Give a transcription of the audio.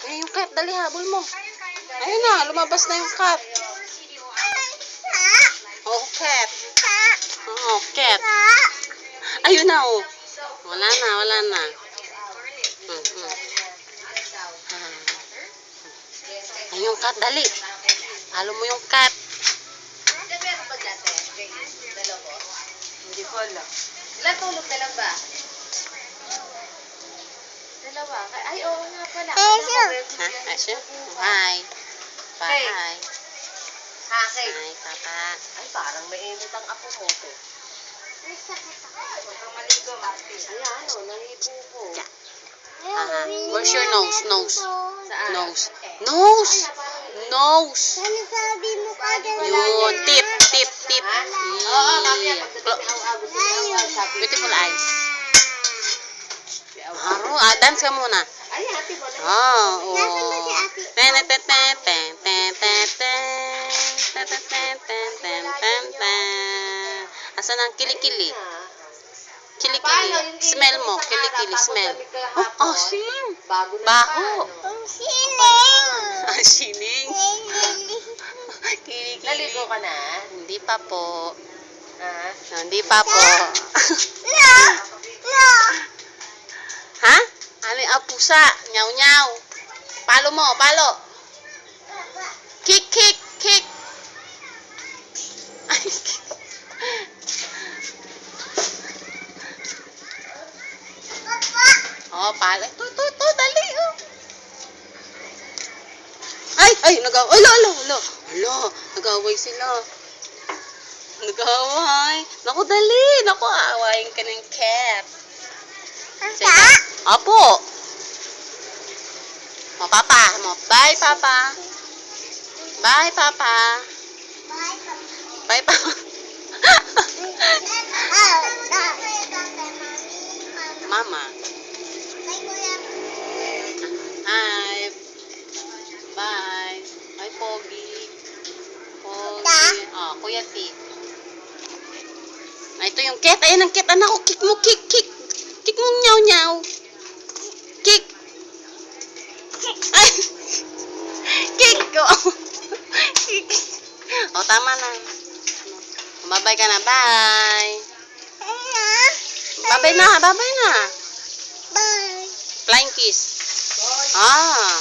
Ay, yung cat. Dali, habol mo. Ayun na, lumabas na yung cat. Oh, cat. Oh, cat. Ayun na, oh. Wala na, wala na. Ay, yung cat, dali. Halo mo yung cat. Hindi ko alam. Ilan tulog na lang ba? Dalawa. Ay, oo nga pala. Ha? Asya? Hi. Pa, Hey. hi. Hakay. Hi, papa. Ay, parang mainit ang apo mo to. Huwag kang maligo, Martin. Ayan, o, nahipo ko. Where's your nose? Nose. Saan? Nose. Nose. Nose. Sabi mo ka dyan. Yun. Tip, tip, tip. Oo, mamaya pagdating ni Aw-Aw, gusto ni Aw-Aw, sabi ko. Beautiful eyes. Si Aw-Aw. Haro, dance ka muna. Ay, hati mo na. Oh, Nasaan ba si oh. ate? Ten, ten, ten, ten, ten, ten, ten, ten. Ten, ten, ten, ten, ten, ten, ten. Asan ang kilikili? Kilikili. Smell mo. Kilikili, smell. Oh, asim. Bago na Baho. naman, Ang siling. Ah, sining. Kilikili. Naligo ka na? Hindi pa po. Ha? Hindi pa po. No. No. Ha? Ano yung pusa? Nyaw, nyaw. Palo mo, palo. Kick, kick, kick. Ay, oh, palo. Ito, dali. Oh. Ay, nag-away. Alo, nag-away sila. Nag-away. Naku, dali. Naku, aawayin ka ng cat. Sige. Opo. O, papa. Bye, papa. Bye, papa. Bye, papa. Mama. Hi. Bye. Bye, Pogi. Pogi. Oh, Kuya T. Ah, ito yung cat. Ayan ang cat. Anak ko, kick mo, kick, kick. Kick mo, nyaw, nyaw. Kick. Ay. Kick ko. Kick. O, tama na. Bye-bye ka na. Bye. Bye-bye na. Bye-bye na. Bye. Flying kiss. Ah.